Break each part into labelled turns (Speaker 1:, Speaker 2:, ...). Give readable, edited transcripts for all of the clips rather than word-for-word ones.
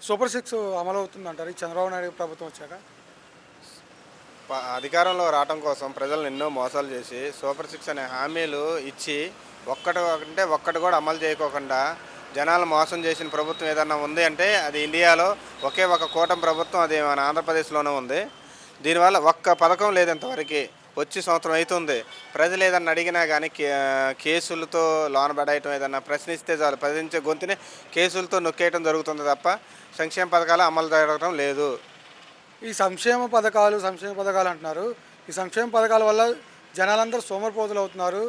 Speaker 1: Super six అమలవుతుందంటారు ఈ చంద్రబాబు నాయుడు ప్రభుత్వం వచ్చాక?
Speaker 2: అధికారంలో రావటం కోసం ప్రజలను ఎన్నో మోసాలు చేసి సూపర్ సిక్స్ అనే హామీలు ఇచ్చి ఒక్కటి కూడా అమలు చేయకోకుండా జనాలు మోసం చేసిన ప్రభుత్వం ఏదన్నా ఉంది అంటే అది ఇండియాలో ఒకే ఒక కూటమి ప్రభుత్వం, అది మన ఆంధ్రప్రదేశ్లోనే ఉంది. దీనివల్ల ఒక్క పథకం లేదు ఇంతవరకు. వచ్చి సంవత్సరం అవుతుంది. ప్రజలు ఏదన్నా అడిగినా కానీ కేసులతో లోనబడేయటం, ఏదన్నా ప్రశ్నిస్తే చాలు ప్రశ్నించే గొంతుని కేసులతో నొక్కేయటం జరుగుతుంది తప్ప సంక్షేమ పథకాలు అమలు జరగడం లేదు.
Speaker 1: ఈ సంక్షేమ పథకాలు అంటున్నారు. ఈ సంక్షేమ పథకాల వల్ల జనాలందరూ సోమరిపోతులు అవుతున్నారు.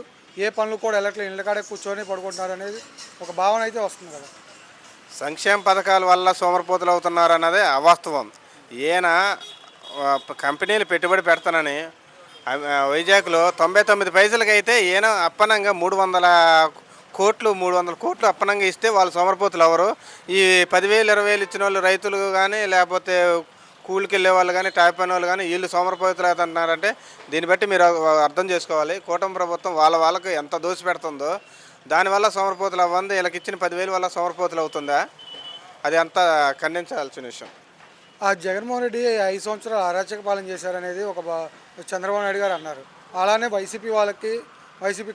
Speaker 1: ఏ పనులు కూడా వెళ్ళట్లేదు, ఇళ్ళకాడే కూర్చొని పడుకుంటున్నారు అనేది ఒక భావన అయితే వస్తుంది కదా.
Speaker 2: సంక్షేమ పథకాల వల్ల సోమరిపోతులు అవుతున్నారు అన్నదే అవాస్తవం. ఈయన కంపెనీలు పెట్టుబడి పెడతానని వైజాగ్లో 99 పైసలకి అయితే ఈయన అప్పనంగా 300 కోట్లు అప్పనంగా ఇస్తే వాళ్ళు సోమరిపోతులు ఎవరు? ఈ 10,000 20,000 ఇచ్చిన వాళ్ళు రైతులు కానీ, లేకపోతే కూలికి వెళ్ళే వాళ్ళు కానీ, టాప్ అయిన వాళ్ళు కానీ వీళ్ళు సోమరిపోతులు అవుతున్నారంటే దీన్ని బట్టి మీరు అర్థం చేసుకోవాలి. కూటమి ప్రభుత్వం వాళ్ళకి ఎంత దోసి పెడుతుందో దానివల్ల సోమరిపోతులు అవ్వంది, వీళ్ళకి ఇచ్చిన 10,000 వల్ల సోమరిపోతులు అవుతుందా? అది అంతా ఖండించాల్సిన విషయం.
Speaker 1: ఆ జగన్మోహన్ రెడ్డి 5 సంవత్సరాలు అరాచక పాలన చేశారనేది చంద్రబాబు నాయుడు గారు అన్నారు. అలానే వైసీపీ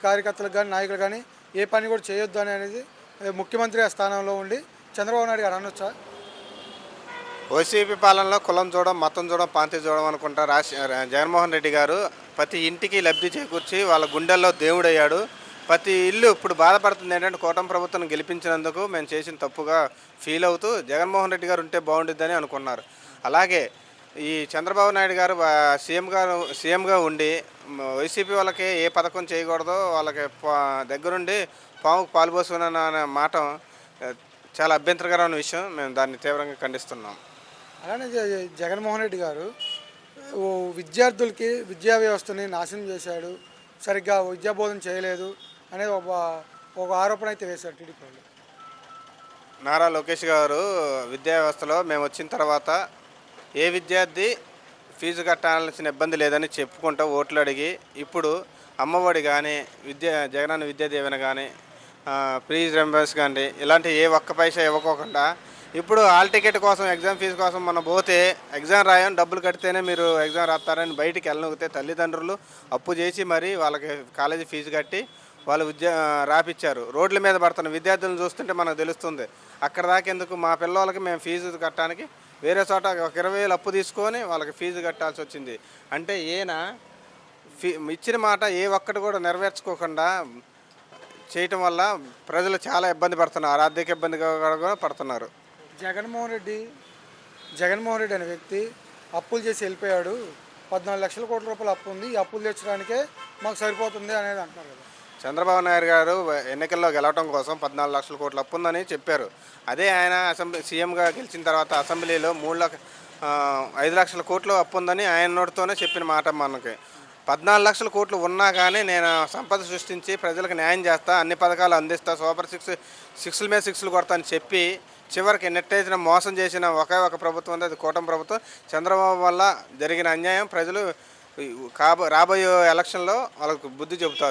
Speaker 1: కార్యకర్తలకు కానీ, నాయకులు కానీ ఏ పని కూడా చేయొద్దు అనేది ముఖ్యమంత్రి ఆ స్థానంలో ఉండి చంద్రబాబు నాయుడు గారు అనొచ్చా?
Speaker 2: వైసీపీ పాలనలో కులం చూడడం, మతం చూడడం, ప్రాంతీయ చూడడం అనుకుంటా జగన్మోహన్ రెడ్డి గారు ప్రతి ఇంటికి లబ్ధి చేకూర్చి వాళ్ళ గుండెల్లో దేవుడయ్యాడు. ప్రతి ఇల్లు ఇప్పుడు బాధపడుతుంది ఏంటంటే కూటమి ప్రభుత్వం గెలిపించినందుకు మేము చేసిన తప్పుగా ఫీల్ అవుతూ జగన్మోహన్ రెడ్డి గారు ఉంటే బాగుంటుందని అనుకున్నారు. అలాగే ఈ చంద్రబాబు నాయుడు గారు సీఎంగా ఉండి వైసీపీ వాళ్ళకి ఏ పథకం చేయకూడదో వాళ్ళకి దగ్గరుండి పాముకు పాలు పోసుకున్న మాట చాలా అభ్యంతరకరమైన విషయం. మేము దాన్ని తీవ్రంగా ఖండిస్తున్నాం.
Speaker 1: అలానే జగన్మోహన్ రెడ్డి గారు విద్యార్థులకి విద్యా వ్యవస్థని నాశనం చేశాడు, సరిగ్గా విద్యాబోధన చేయలేదు అనేది ఒక ఆరోపణ అయితే వేశారు టీడీపీ వాళ్ళు.
Speaker 2: నారా లోకేష్ గారు విద్యా వ్యవస్థలో మేము వచ్చిన తర్వాత ఏ విద్యార్థి ఫీజు కట్టాల్సిన ఇబ్బంది లేదని చెప్పుకుంటూ ఓట్లు అడిగి ఇప్పుడు అమ్మఒడి కానీ, జగనన్న విద్యా దీవెన కానీ, ఫీజు రింబర్స్ కానీ ఇలాంటి ఏ ఒక్క పైసా ఇవ్వకోకుండా ఇప్పుడు హాల్ టికెట్ కోసం, ఎగ్జామ్ ఫీజు కోసం మనం పోతే ఎగ్జామ్ రాయని డబ్బులు కడితేనే మీరు ఎగ్జామ్ రాస్తారని బయటికి వెళ్ళనిగితే తల్లిదండ్రులు అప్పు చేసి మరి వాళ్ళకి కాలేజీ ఫీజు కట్టి వాళ్ళు రాపిచ్చారు. రోడ్ల మీద పడుతున్న విద్యార్థులను చూస్తుంటే మనకు తెలుస్తుంది. అక్కడ దాకా ఎందుకు మా పిల్లలకి మేము ఫీజు కట్టడానికి వేరే చోట ఒక 20,000 అప్పు తీసుకొని వాళ్ళకి ఫీజు కట్టాల్సి వచ్చింది. అంటే ఈయన ఇచ్చిన మాట ఏ ఒక్కటి కూడా నెరవేర్చుకోకుండా చేయటం వల్ల ప్రజలు చాలా ఇబ్బంది పడుతున్నారు, ఆర్థిక ఇబ్బంది కూడా పడుతున్నారు.
Speaker 1: జగన్మోహన్ రెడ్డి అనే వ్యక్తి అప్పులు చేసి వెళ్ళిపోయాడు. 14 లక్షల కోట్ల రూపాయలు అప్పు ఉంది, ఈ అప్పులు తెచ్చడానికే మాకు సరిపోతుంది అనేది అంటున్నారు కదా.
Speaker 2: చంద్రబాబు నాయుడు గారు ఎన్నికల్లో గెలవడం కోసం 14 లక్షల కోట్ల అప్పు ఉందని చెప్పారు. అదే ఆయన సీఎంగా గెలిచిన తర్వాత అసెంబ్లీలో 5 లక్షల కోట్లు అప్పు ఉందని ఆయన నోటితోనే చెప్పిన మాట. మనకి 14 లక్షల కోట్లు ఉన్నా కానీ నేను సంపద సృష్టించి ప్రజలకు న్యాయం చేస్తా, అన్ని పథకాలు అందిస్తా, సూపర్ సిక్స్ల మీద సిక్స్లు కొడతా అని చెప్పి చివరికి నెట్టేసిన మోసం చేసిన ఒకే ఒక ప్రభుత్వం ఉంది, అది కూటమి ప్రభుత్వం. చంద్రబాబు వల్ల జరిగిన అన్యాయం ప్రజలు రాబోయే ఎలక్షన్లో వాళ్ళకు బుద్ధి చెబుతారు.